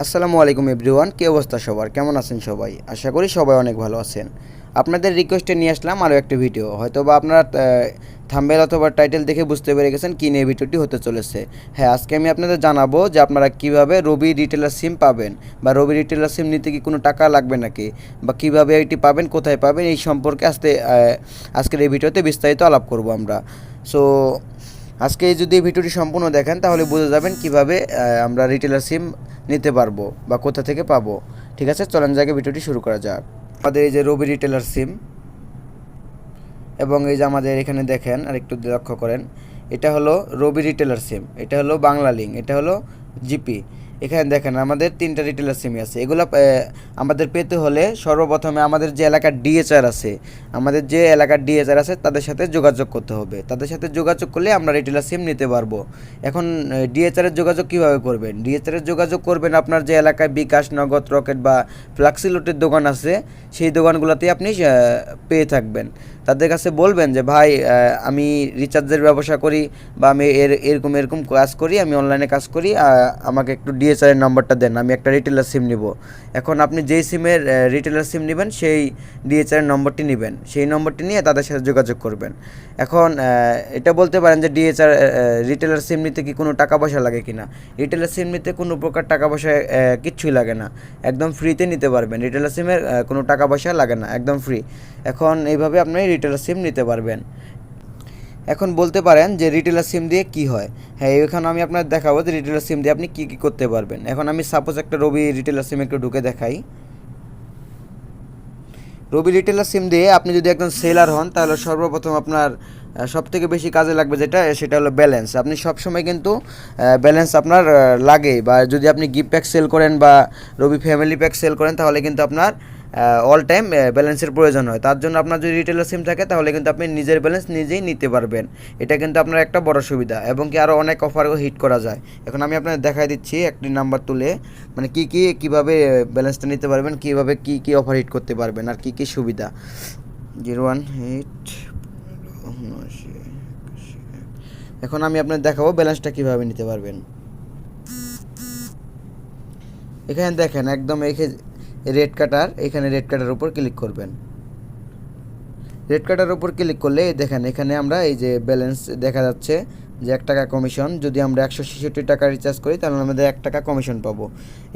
আসসালামু আলাইকুম এভরিওয়ান, কী অবস্থা সবার? কেমন আছেন সবাই? আশা করি সবাই অনেক ভালো আছেন। আপনাদের রিকোয়েস্টে নিয়ে আসলাম আরও একটা ভিডিও। হয়তো বা আপনারা থাম্বনেল অথবা টাইটেল দেখে বুঝতে পেরে গেছেন কী নিয়ে ভিডিওটি হতে চলেছে। হ্যাঁ, আজকে আমি আপনাদের জানাবো যে আপনারা কীভাবে রবি রিটেলার সিম পাবেন, বা রবি রিটেলার সিম নিতে কি কোনো টাকা লাগবে নাকি, বা কীভাবে এটি পাবেন, কোথায় পাবেন, এই সম্পর্কে আজকের এই ভিডিওতে বিস্তারিত আলাপ করব আমরা। সো আজকে যদি এই ভিডিওটি সম্পূর্ণ দেখেন তাহলে বুঝে যাবেন কিভাবে আমরা রিটেলার সিম নিতে পারবো বা কোথা থেকে পাবো। ঠিক আছে, চলেন জায়গায় ভিডিওটি শুরু করা যাক। আমাদের এই যে রবি রিটেলার সিম, এবং এই যে আমাদের এখানে দেখেন আর একটু লক্ষ্য করেন, এটা হলো রবি রিটেলার সিম, এটা হলো বাংলা লিঙ্ক, এটা হলো জিপি। এখানে দেখেন আমাদের তিনটা রিটেলার সিমই আছে। এগুলো আমাদের পেতে হলে সর্বপ্রথমে আমাদের যে এলাকার ডিএচআর আছে, তাদের সাথে যোগাযোগ করতে হবে। তাদের সাথে যোগাযোগ করলে আমরা রিটেলার সিম নিতে পারবো। এখন ডিএচআরের যোগাযোগ কীভাবে করবেন? ডিএচআরের যোগাযোগ করবেন আপনার যে এলাকায় বিকাশ, নগদ, রকেট বা ফ্লাক্সিলোটের দোকান আছে, সেই দোকানগুলোতেই আপনি পেয়ে থাকবেন। তাদের কাছে বলবেন যে ভাই, আমি রিচার্জের ব্যবসা করি, বা আমি এরকম কাজ করি, আমি অনলাইনে কাজ করি, আমাকে একটু ডিএসআর এর নাম্বারটা দেন, আমি একটা রিটেলার সিম নিব। এখন আপনি যেই সিমের রিটেলার সিম নেবেন সেই ডিএসআর এর নম্বরটি নেবেন, সেই নম্বরটি নিয়ে তাদের সাথে যোগাযোগ করবেন। এখন এটা বলতে পারেন যে রিটেলার সিম নিতে কি কোনো টাকা পয়সা লাগে কিনা? রিটেলার সিম নিতে কোনো প্রকার টাকা পয়সা কিচ্ছুই লাগে না, একদম ফ্রিতে নিতে পারবেন। রিটেলার সিমের কোনো টাকা পয়সা লাগে না, একদম ফ্রি। এখন এইভাবে আপনি রিটেলার সিম নিতে পারবেন। এখন বলতে পারেন যে রিটেলার সিম দিয়ে কি হয়? হ্যাঁ, এখানে আমি আপনার দেখাবো যে রিটেলার সিম দিয়ে আপনি কী কী করতে পারবেন। এখন আমি সাপোজ একটা রবি রিটেলার সিম একটু ঢুকে দেখাই। রবি রিটেলার সিম দিয়ে আপনি যদি একজন সেলার হন, তাহলে সর্বপ্রথম আপনার সবথেকে বেশি কাজে লাগবে সেটা হলো ব্যালেন্স। আপনি সবসময় কিন্তু ব্যালেন্স আপনার লাগে, বা যদি আপনি গিফট প্যাক সেল করেন বা রবি ফ্যামিলি প্যাক সেল করেন, তাহলে কিন্তু আপনার অল টাইম ব্যালেন্সের প্রয়োজন হয়। তার জন্য আপনার যদি রিটেলার সিম থাকে তাহলে কিন্তু আপনি নিজের ব্যালেন্স নিজেই নিতে পারবেন। এটা কিন্তু আপনার একটা বড় সুবিধা, এবং কি আরও অনেক অফারও হিট করা যায়। এখন আমি আপনাদের দেখাই দিচ্ছি একটি নাম্বার তুলে, মানে কীভাবে ব্যালেন্সটা নিতে পারবেন, কীভাবে কী অফার হিট করতে পারবেন, আর কী সুবিধা। 01 এখন আমি আপনাদের দেখাবো ব্যালেন্সটা কীভাবে নিতে পারবেন। এখানে দেখেন একদম এখানে রেড কাটার উপর ক্লিক করবেন। রেড কাটার উপর ক্লিক করলে দেখেন এখানে আমরা এই যে ব্যালেন্স দেখা যাচ্ছে যে 1 টাকা কমিশন। যদি আমরা 166 টাকা রিচার্জ করি তাহলে আমাদের 1 টাকা কমিশন পাবো।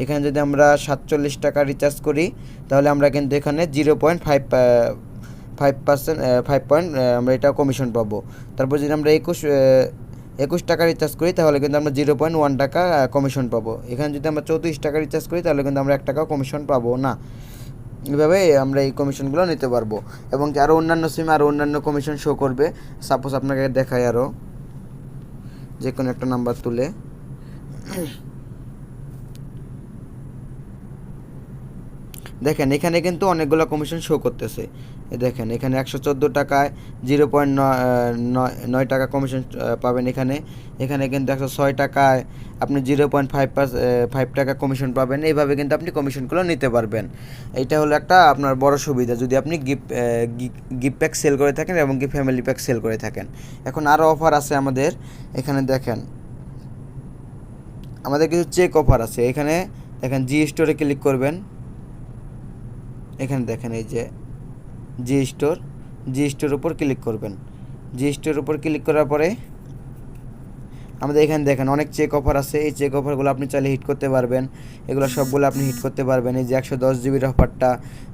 এখানে যদি আমরা 47 টাকা রিচার্জ করি তাহলে আমরা কিন্তু এখানে 0.5% আমরা এটা কমিশন পাবো। তারপর যদি আমরা 21 টাকা রিচার্জ করি তাহলে কিন্তু আমরা 0.1 টাকা কমিশন পাবো। এখানে যদি আমরা 34 টাকা রিচার্জ করি তাহলে কিন্তু আমরা 1 টাকা কমিশন পাবো না। এভাবে আমরা এই কমিশনগুলো নিতে পারবো, এবং আরও অন্যান্য সিমে আরও অন্যান্য কমিশন শো করবে। সাপোজ আপনাকে দেখাই, আরও যে কোনো একটা নাম্বার তুলে দেখেন এখানে কিন্তু অনেকগুলো কমিশন শো করতেছে। দেখেন এখানে 114 টাকায় 0.9 টাকা কমিশন পাবেন। এখানে কিন্তু 106 টাকায় আপনি 0.5 টাকা কমিশন পাবেন। এইভাবে কিন্তু আপনি কমিশনগুলো নিতে পারবেন। এইটা হলো একটা আপনার বড় সুবিধা যদি আপনি গিফট প্যাক সেল করে থাকেন এবং কি ফ্যামিলি প্যাক সেল করে থাকেন। এখন আরও অফার আছে আমাদের। এখানে দেখেন আমাদের কিছু চেক অফার আছে। এখানে দেখেন জি স্টোরে ক্লিক করবেন। এখানে দেখেন এই যে জি স্টোর উপর ক্লিক করবেন। জি স্টোর উপর ক্লিক করার পরে আমাদের এখানে দেখেন অনেক চেক অফার আছে। এই চেক অফারগুলো আপনি চাইলে হিট করতে পারবেন। এগুলো সবগুলো আপনি হিট করতে পারবেন। এই যে 110 জিবির অফারটা,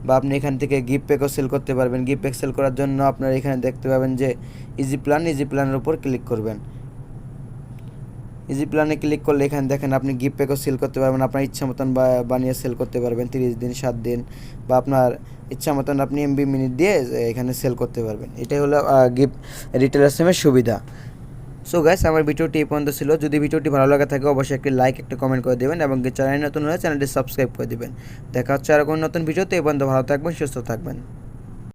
বা আপনি এখান থেকে গিফট প্যাকও সেল করতে পারবেন। গিফট প্যাক সেল করার জন্য আপনার এখানে দেখতে পাবেন যে ইজি প্ল্যানের উপর ক্লিক করবেন। ইজি প্ল্যানে ক্লিক করলে এখানে দেখেন আপনি গিফট প্যাকও সেল করতে পারবেন। আপনার ইচ্ছা মতন বানিয়ে সেল করতে পারবেন 30 দিন, 7 দিন, বা আপনার ইচ্ছা মতন আপনি এমবি মিনিট দিয়ে এখানে সেল করতে পারবেন। এটাই হলো গিফট রিটেলার সিমের সুবিধা। সো গাইস, আমার ভিডিওটি এই পর্যন্ত ছিল। যদি ভিডিওটি ভালো লাগে থাকে অবশ্যই একটি লাইক, একটা কমেন্ট করে দেবেন, এবং চ্যানেল নতুন হলে চ্যানেলটি সাবস্ক্রাইব করে দেবেন। দেখা হচ্ছে আর কোনো নতুন ভিডিওতে। এই পর্যন্ত ভালো থাকবেন, সুস্থ থাকবেন।